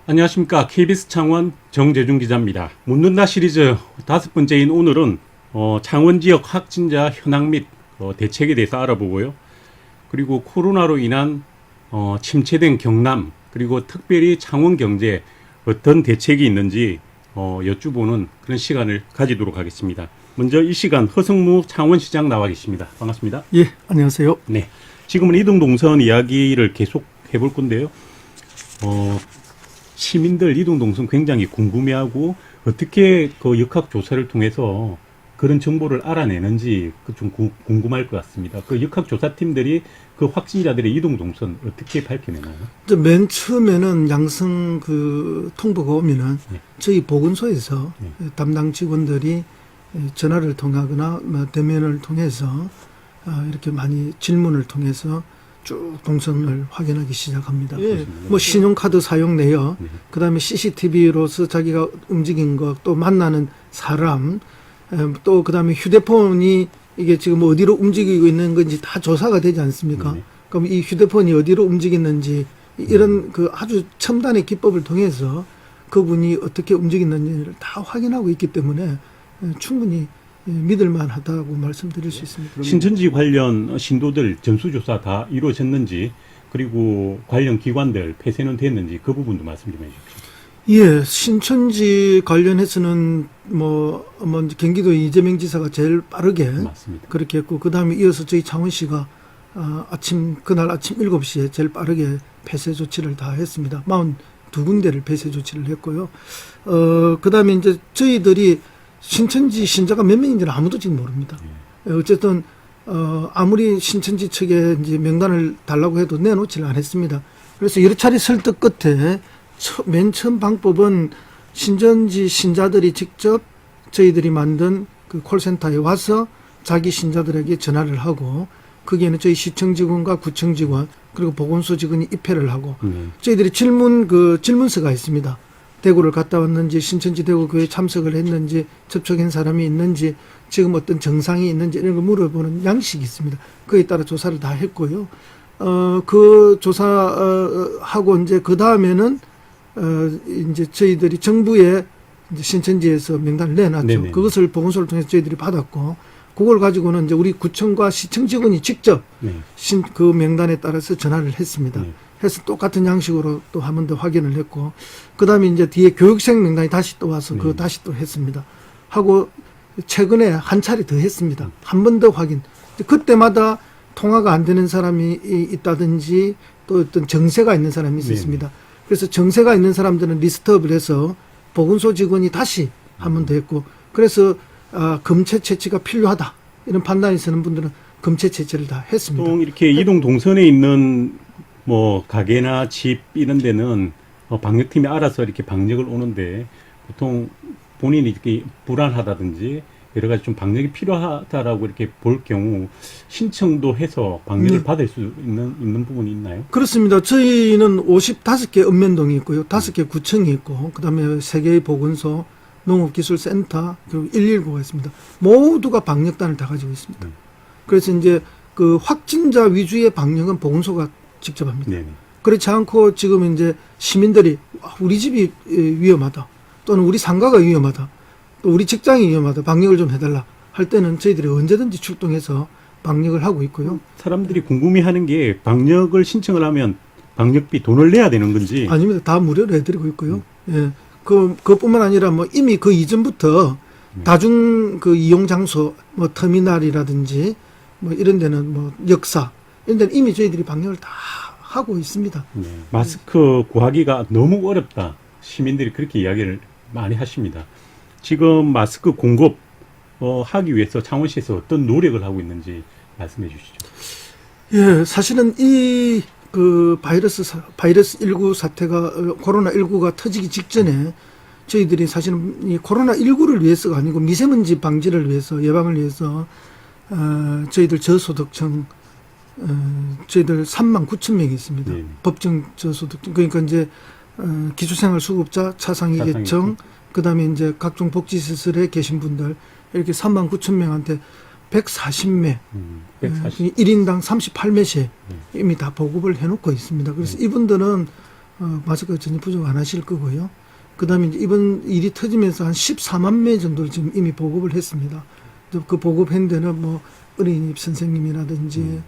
안녕하십니까. KBS 창원 정재중 기자입니다. 묻는다 시리즈 5번째인 오늘은 창원 지역 확진자 현황 및 대책에 대해서 알아보고요. 그리고 코로나로 인한 침체된 경남, 그리고 특별히 창원 경제에 어떤 대책이 있는지 여쭈보는 그런 시간을 가지도록 하겠습니다. 먼저 이 시간 허성무 창원시장 나와 계십니다. 반갑습니다. 예, 안녕하세요. 네, 지금은 이동동선 이야기를 계속 해볼 건데요. 시민들 이동동선 굉장히 궁금해하고 어떻게 그 역학조사를 통해서 그런 정보를 알아내는지 좀 궁금할 것 같습니다. 그 역학조사팀들이 그 확진자들의 이동동선 어떻게 밝혀내나요? 맨 처음에는 양성 그 통보가 오면은 네. 저희 보건소에서 네. 담당 직원들이 전화를 통하거나 대면을 통해서 이렇게 많이 질문을 통해서 쭉 동선을 확인하기 시작합니다. 예, 뭐 신용카드 사용 내역, 그다음에 CCTV로서 자기가 움직인 것, 또 만나는 사람, 또 그다음에 휴대폰이 이게 지금 어디로 움직이고 있는 건지 다 조사가 되지 않습니까? 그럼 이 휴대폰이 어디로 움직이는지 이런 그 아주 첨단의 기법을 통해서 그분이 어떻게 움직이는지를 다 확인하고 있기 때문에 충분히 믿을 만하다고 말씀드릴 수 있습니다. 신천지 관련 신도들 전수조사 다 이루어졌는지, 그리고 관련 기관들 폐쇄는 됐는지 그 부분도 말씀 좀 해주십시오. 예, 신천지 관련해서는 먼저 경기도 이재명 지사가 제일 빠르게 맞습니다. 그렇게 했고, 그 다음에 이어서 저희 창원시가 그날 아침 7시에 제일 빠르게 폐쇄 조치를 다 했습니다. 42군데를 폐쇄 조치를 했고요. 그 다음에 이제 저희들이 신천지 신자가 몇 명인지는 아무도 지금 모릅니다. 어쨌든 아무리 신천지 측에 이제 명단을 달라고 해도 내놓지를 않았습니다. 그래서 여러 차례 설득 끝에 맨 처음 방법은 신천지 신자들이 직접 저희들이 만든 그 콜센터에 와서 자기 신자들에게 전화를 하고, 거기에는 저희 시청 직원과 구청 직원 그리고 보건소 직원이 입회를 하고 저희들이 질문서가 있습니다. 대구를 갔다 왔는지, 신천지 대구교회에 참석을 했는지, 접촉한 사람이 있는지, 지금 어떤 증상이 있는지 이런 걸 물어보는 양식이 있습니다. 그에 따라 조사를 다 했고요. 그 조사하고 이제 그 다음에는 이제 저희들이 정부에 이제 신천지에서 명단을 내놨죠. 네네. 그것을 보건소를 통해서 저희들이 받았고, 그걸 가지고는 이제 우리 구청과 시청 직원이 직접 그 명단에 따라서 전화를 했습니다. 해서 똑같은 양식으로 또 한 번 더 확인을 했고, 그 다음에 이제 뒤에 교육생 명단이 다시 또 와서 그거 다시 또 했습니다. 하고 최근에 한 차례 더 했습니다. 한 번 더 확인. 그때마다 통화가 안 되는 사람이 있다든지 또 어떤 정세가 있는 사람이 있었습니다. 그래서 정세가 있는 사람들은 리스트업을 해서 보건소 직원이 다시 한 번 더 했고, 그래서 검체 채취가 필요하다 이런 판단이 서는 분들은 검체 채취를 다 했습니다. 보통 이렇게 이동 동선에 있는 뭐 가게나 집 이런 데는 방역팀이 알아서 이렇게 방역을 오는데, 보통 본인이 이렇게 불안하다든지 여러 가지 좀 방역이 필요하다라고 이렇게 볼 경우 신청도 해서 방역을 받을 수 있는 부분이 있나요? 그렇습니다. 저희는 55개 읍면동이 있고요. 5개 구청이 있고, 그 다음에 3개의 보건소, 농업기술센터, 그리고 119가 있습니다. 모두가 방역단을 다 가지고 있습니다. 그래서 이제 그 확진자 위주의 방역은 보건소가 직접 합니다. 네네. 그렇지 않고 지금 이제 시민들이 우리 집이 위험하다, 또는 우리 상가가 위험하다, 또 우리 직장이 위험하다, 방역을 좀 해달라 할 때는 저희들이 언제든지 출동해서 방역을 하고 있고요. 사람들이 궁금해하는 게 방역을 신청을 하면 방역비 돈을 내야 되는 건지. 아닙니다. 다 무료로 해드리고 있고요. 예. 그뿐만 아니라 뭐 이미 그 이전부터 다중 그 이용 장소, 뭐 터미널이라든지 뭐 이런 데는 뭐 역사 이런 데는 이미 저희들이 방역을 다 하고 있습니다. 마스크 구하기가 너무 어렵다, 시민들이 그렇게 이야기를 많이 하십니다. 지금 마스크 공급 하기 위해서 창원시에서 어떤 노력을 하고 있는지 말씀해 주시죠. 예, 사실은 이 그 바이러스 19 사태가 코로나 19가 터지기 직전에 저희들이 사실은 이 코로나 19를 위해서가 아니고 미세먼지 방지를 위해서, 예방을 위해서 저희들 저소득층 저희들 39,000명이 있습니다. 법정 저소득층, 그러니까 이제 기초생활수급자, 차상위계층, 그다음에 이제 각종 복지시설에 계신 분들, 이렇게 39,000명한테 140매, 1인당 38매씩 이미 다 보급을 해놓고 있습니다. 그래서 이분들은 마스크가 전혀 부족 안 하실 거고요. 그 다음에 이번 일이 터지면서 한 14만 매 정도를 지금 이미 보급을 했습니다. 그 보급한 데는 뭐 어린이집 선생님이라든지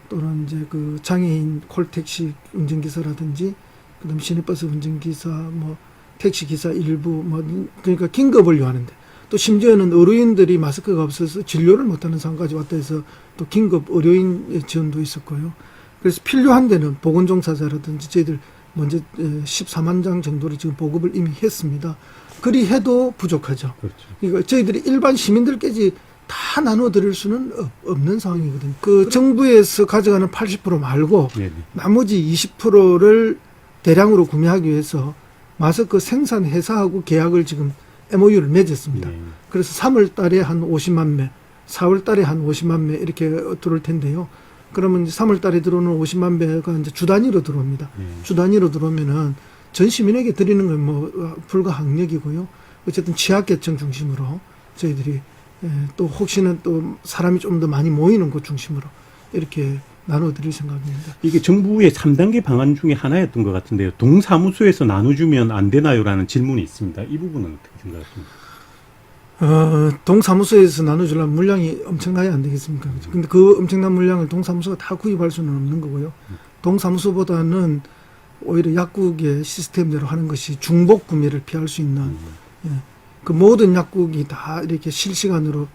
또는 이제 그 장애인 콜택시 운전기사라든지 그다음 시내버스 운전기사 뭐 택시기사 일부 뭐 그러니까 긴급을 요하는데 또 심지어는 의료인들이 마스크가 없어서 진료를 못하는 상황까지 왔다 해서 또 긴급 의료인 지원도 있었고요. 그래서 필요한 데는 보건종사자라든지 저희들 먼저 14만 장 정도를 지금 보급을 이미 했습니다. 그리 해도 부족하죠. 그렇죠. 그러니까 저희들이 일반 시민들까지 다 나눠드릴 수는 없는 상황이거든요. 그 정부에서 가져가는 80% 말고 네네. 나머지 20%를 대량으로 구매하기 위해서 마스크 생산 회사하고 계약을 지금 MOU를 맺었습니다. 네. 그래서 3월 달에 한 50만 매, 4월 달에 한 50만 매 이렇게 들어올 텐데요. 그러면 이제 3월 달에 들어오는 50만 매가 이제 주 단위로 들어옵니다. 주 단위로 들어오면은 전 시민에게 드리는 건 뭐 불가항력이고요. 어쨌든 취약계층 중심으로 저희들이 또 혹시는 또 사람이 좀 더 많이 모이는 곳 중심으로 이렇게 나눠드릴 생각입니다. 이게 정부의 3단계 방안 중에 하나였던 것 같은데요. 동사무소에서 나눠주면 안 되나요?라는 질문이 있습니다. 이 부분은 어떻게 생각하십니까? 동사무소에서 나눠주려면 물량이 엄청나야 안 되겠습니까? 근데 그 엄청난 물량을 동사무소가 다 구입할 수는 없는 거고요. 동사무소보다는 오히려 약국의 시스템대로 하는 것이 중복 구매를 피할 수 있는, 그 모든 약국이 다 이렇게 실시간으로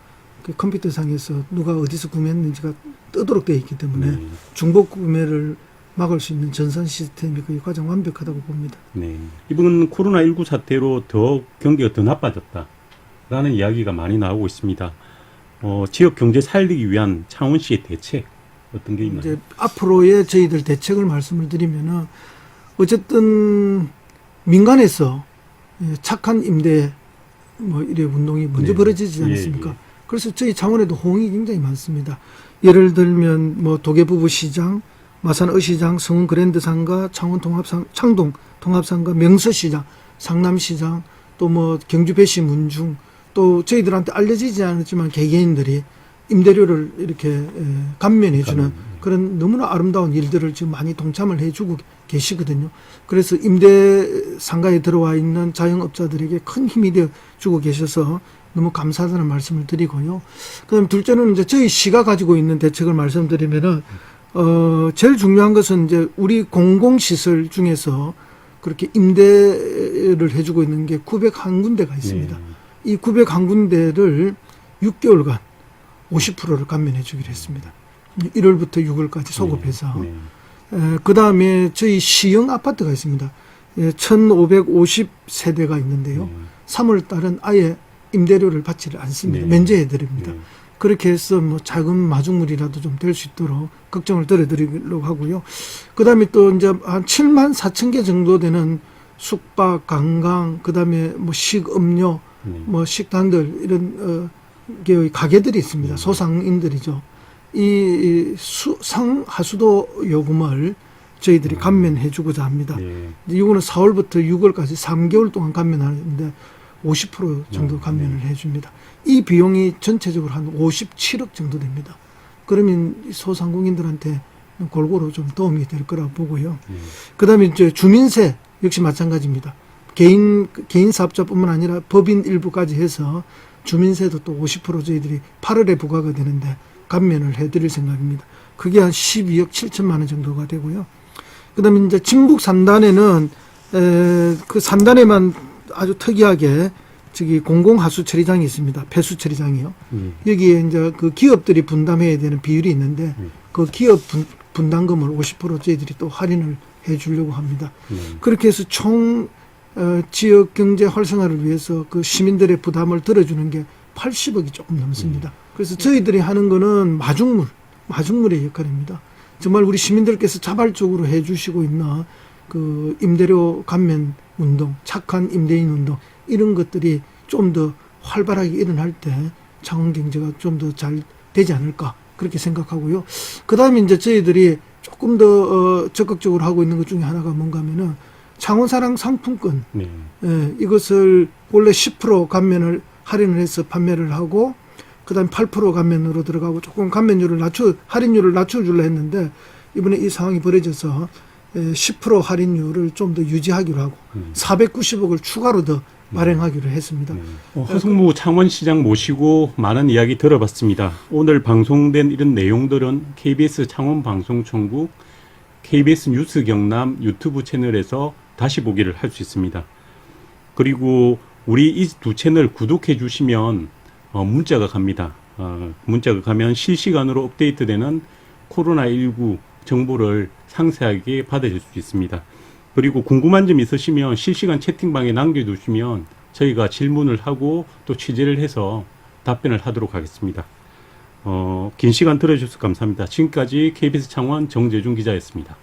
그 컴퓨터상에서 누가 어디서 구매했는지가 뜨도록 되어 있기 때문에 중복 구매를 막을 수 있는 전산 시스템이 거의 가장 완벽하다고 봅니다. 네. 이분은 코로나19 사태로 더 경기가 더 나빠졌다라는 이야기가 많이 나오고 있습니다. 지역 경제 살리기 위한 창원시의 대책 어떤 게 있나요? 이제 앞으로의 저희들 대책을 말씀을 드리면은 어쨌든 민간에서 착한 임대 뭐 이래 운동이 먼저 벌어지지 않습니까? 그래서 저희 창원에도 호응이 굉장히 많습니다. 예를 들면 뭐 도계부부 시장, 마산 어시장, 성운 그랜드 상가, 창원 통합상, 창동 통합상가, 명서시장, 상남시장, 또 뭐 경주 배시 문중, 또 저희들한테 알려지지 않았지만 개개인들이 임대료를 이렇게 감면해주는 그런 너무나 아름다운 일들을 지금 많이 동참을 해주고 계시거든요. 그래서 임대 상가에 들어와 있는 자영업자들에게 큰 힘이 되어 주고 계셔서 너무 감사하다는 말씀을 드리고요. 그다음 둘째는 이제 저희 시가 가지고 있는 대책을 말씀드리면은 제일 중요한 것은 이제 우리 공공시설 중에서 그렇게 임대를 해주고 있는 게 901군데가 있습니다. 이 901군데를 6개월간 50%를 감면해 주기로 했습니다. 1월부터 6월까지 소급해서. 그 다음에 저희 시형 아파트가 있습니다. 1550세대가 있는데요. 3월 달은 아예 임대료를 받지를 않습니다. 면제해 드립니다. 그렇게 해서 뭐 작은 마중물이라도 좀 될 수 있도록 걱정을 들어드리려고 하고요. 그 다음에 또 이제 한 7만 4천 개 정도 되는 숙박, 관광, 그 다음에 뭐 식음료, 뭐 식당들 이런 가게들이 있습니다. 소상인들이죠. 이 상하수도 요금을 저희들이 감면해 주고자 합니다. 이거는 4월부터 6월까지 3개월 동안 감면하는데 50% 정도 감면을 해줍니다. 이 비용이 전체적으로 한 57억 정도 됩니다. 그러면 소상공인들한테 골고루 좀 도움이 될 거라고 보고요. 그 다음에 이제 주민세 역시 마찬가지입니다. 개인 사업자뿐만 아니라 법인 일부까지 해서 주민세도 또 50% 저희들이 8월에 부과가 되는데 감면을 해드릴 생각입니다. 그게 한 12억 7천만 원 정도가 되고요. 그 다음에 이제 진북 3단에는 그 3단에만 아주 특이하게 저기 공공하수 처리장이 있습니다. 폐수 처리장이요. 여기에 이제 그 기업들이 분담해야 되는 비율이 있는데 그 기업 분담금을 50% 저희들이 또 할인을 해 주려고 합니다. 그렇게 해서 총 지역 경제 활성화를 위해서 그 시민들의 부담을 들어주는 게 80억이 조금 넘습니다. 그래서 저희들이 하는 거는 마중물의 역할입니다. 정말 우리 시민들께서 자발적으로 해 주시고 있는 그 임대료 감면 운동, 착한 임대인 운동 이런 것들이 좀 더 활발하게 일어날 때 창원 경제가 좀 더 잘 되지 않을까 그렇게 생각하고요. 그 다음에 이제 저희들이 조금 더 적극적으로 하고 있는 것 중에 하나가 뭔가 하면은 창원사랑 상품권 이것을 원래 10% 감면을 할인을 해서 판매를 하고 그 다음에 8% 감면으로 들어가고 조금 감면율을 할인율을 낮춰주려 했는데 이번에 이 상황이 벌어져서 10% 할인율을 좀 더 유지하기로 하고 490억을 추가로 더 발행하기로 했습니다. 허승무 창원시장 모시고 많은 이야기 들어봤습니다. 오늘 방송된 이런 내용들은 KBS 창원방송총국, KBS 뉴스 경남 유튜브 채널에서 다시 보기를 할 수 있습니다. 그리고 우리 이 두 채널 구독해 주시면 문자가 갑니다. 문자가 가면 실시간으로 업데이트되는 코로나19 정보를 상세하게 받으실 수 있습니다. 그리고 궁금한 점 있으시면 실시간 채팅방에 남겨두시면 저희가 질문을 하고 또 취재를 해서 답변을 하도록 하겠습니다. 긴 시간 들어주셔서 감사합니다. 지금까지 KBS 창원 정재준 기자였습니다.